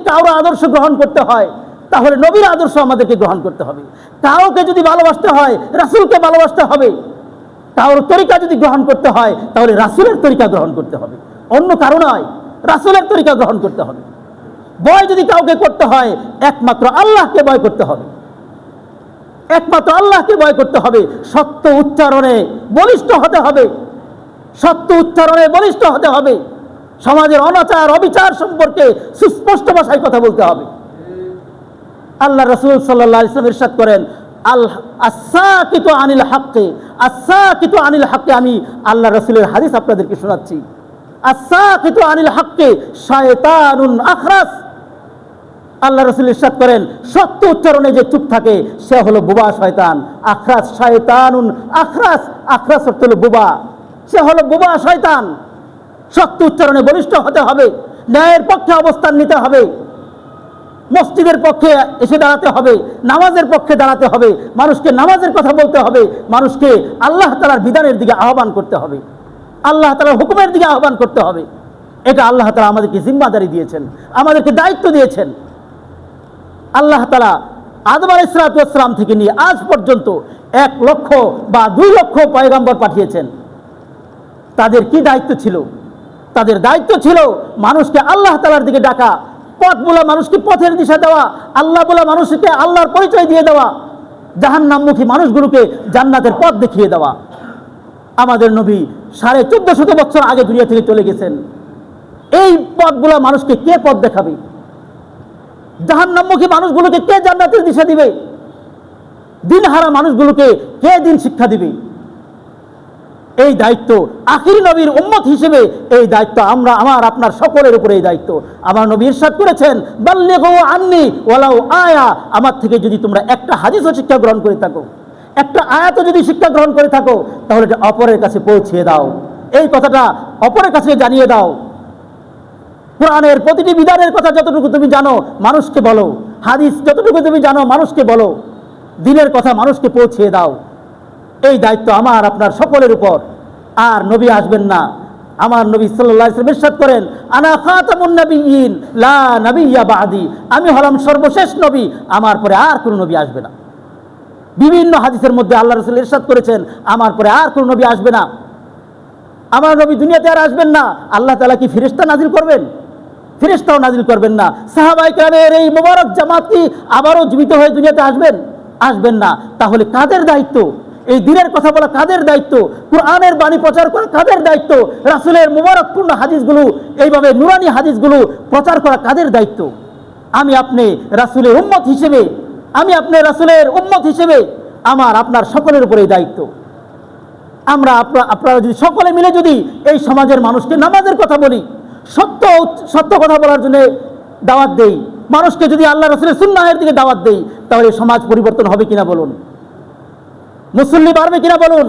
কারো আদর্শ গ্রহণ করতে হয় তাহলে নবীর আদর্শ আমাদেরকে গ্রহণ করতে হবে। কাউকে যদি ভালোবাসতে হয় রাসূলকে ভালোবাসতে হবে। কারোর তরিকা যদি গ্রহণ করতে হয় তাহলে রাসূলের তরিকা গ্রহণ করতে হবে, অন্য কারো নয়, রাসূলের তরিকা গ্রহণ করতে হবে। ভয় যদি কাউকে করতে হয় একমাত্র আল্লাহকে ভয় করতে হবে, একমাত্র আল্লাহকে ভয় করতে হবে। সত্য উচ্চারণে বলিষ্ঠ হতে হবে, সত্য উচ্চারণে বলিষ্ঠ হতে হবে। সমাজের অনাচার অবিচার সম্পর্কে সুস্পষ্ট ভাষায় কথা বলতে হবে। আল্লাহ রাসূল সাল্লাল্লাহু আলাইহি ওয়াসাল্লাম ইরশাদ করেন, আস-সাকিতু আনিল হাক্কি, আস-সাকিতু আনিল হাক্কি। আমি আল্লাহ রাসূলের হাদিস আপনাদেরকে শোনাচ্ছি। আস-সাকিতু আনিল হাক্কি শায়তানুন আখরাস। আল্লাহ রাসূল ইরশাদ করেন, সত্য উচ্চারণে যে চুপ থাকে সে হলো বোবা শয়তান। আখরাস, শায়তানুন আখরাস, আখরাস অর্থ হলো বোবা, সে হলো বোবা শয়তান। সত্য উচ্চারণে বলিষ্ঠ হতে হবে, ন্যায়ের পক্ষে অবস্থান নিতে হবে, মসজিদের পক্ষে এসে দাঁড়াতে হবে, নামাজের পক্ষে দাঁড়াতে হবে, মানুষকে নামাজের কথা বলতে হবে, মানুষকে আল্লাহ তাআলার বিধানের দিকে আহ্বান করতে হবে, আল্লাহ তাআলার হুকুমের দিকে আহ্বান করতে হবে। এটা আল্লাহ তাআলা আমাদেরকে জিম্মাদারি দিয়েছেন, আমাদেরকে দায়িত্ব দিয়েছেন। আল্লাহ তাআলা আদম আলাইহিস সালাতু ওয়াস সালাম থেকে নিয়ে আজ পর্যন্ত 1 লক্ষ বা 2 লক্ষ পয়গম্বর পাঠিয়েছেন। তাদের কি দায়িত্ব ছিল? তাদের দায়িত্ব ছিল মানুষকে আল্লাহ তাআলার দিকে ডাকা, পথ বলা মানুষকে পথের দিশা দেওয়া, আল্লাহ বলা মানুষকে আল্লাহর পরিচয় দিয়ে দেওয়া, জাহান্নামমুখী মানুষগুলোকে জান্নাতের পথ দেখিয়ে দেওয়া। আমাদের নবী 1450 বছর আগে দুনিয়া থেকে চলে গেছেন। এই পথগুলা মানুষকে কে পথ দেখাবে? জাহান্নামমুখী মানুষগুলোকে কে জান্নাতের দিশা দিবে? দিনহারা মানুষগুলোকে কে দিন শিক্ষা দিবে? এই দায়িত্ব আখির নবীর উম্মত হিসেবে, এই দায়িত্ব আমার আপনার সকলের উপরে এই দায়িত্ব। আমার নবী ইরশাদ করেছেন, বাল্লিগু আন্নি ওয়ালাউ আয়া। আমার থেকে যদি তোমরা একটা হাদিসও শিক্ষা গ্রহণ করে থাকো, একটা আয়াতও যদি শিক্ষা গ্রহণ করে থাকো, তাহলে এটা অপরের কাছে পৌঁছিয়ে দাও, এই কথাটা অপরের কাছে জানিয়ে দাও। কোরআনের প্রতিটি বিধানের কথা যতটুকু তুমি জানো মানুষকে বলো, হাদিস যতটুকু তুমি জানো মানুষকে বলো, দিনের কথা মানুষকে পৌঁছিয়ে দাও। এই দায়িত্ব আমার আপনার সকলের উপর। আর নবী আসবেন না। আমার নবী সাল্লাল্লাহু আলাইহি ওয়াসাল্লাম ইরশাদ করেন, আনা খাতামুন নাবিয়্যিন লা নাবিয়্যা বাদি। আমি হলাম সর্বশেষ নবী, আমার পরে আর কোনো নবী আসবে না। বিভিন্ন হাদিসের মধ্যে আল্লাহ রাসূল ইরশাদ করেছেন, আমার পরে আর কোনো নবী আসবে না, আমার নবী দুনিয়াতে আর আসবেন না। আল্লাহ তাআলা কি ফেরেশতা নাজিল করবেন? ফেরেশতাও নাজিল করবেন না। সাহাবায়ে কেরামের এই মোবারক জামাত কি আবারও জীবিত হয়ে দুনিয়াতে আসবেন? আসবেন না। তাহলে কাদের দায়িত্ব? এই দিনের কথা বলা কাদের দায়িত্ব? কোরআনের বাণী প্রচার করা কাদের দায়িত্ব? রাসূলের মুবারকপূর্ণ হাদিসগুলো, এইভাবে নুরানি হাদিসগুলো প্রচার করা কাদের দায়িত্ব? আমি আপনি রাসূলের উম্মত হিসেবে, আমি আপনি রাসূলের উম্মত হিসেবে আমার আপনার সকলের উপরেই দায়িত্ব। আপনারা যদি সকলে মিলে যদি এই সমাজের মানুষকে নামাজের কথা বলি, সত্য কথা বলার জন্য দাওয়াত দেই, মানুষকে যদি আল্লাহ রাসূলের সুন্নাহের দিকে দাওয়াত দেই, তাহলে সমাজ পরিবর্তন হবে কিনা বলুন? মুসল্লি বাড়বে কিনা বলুন?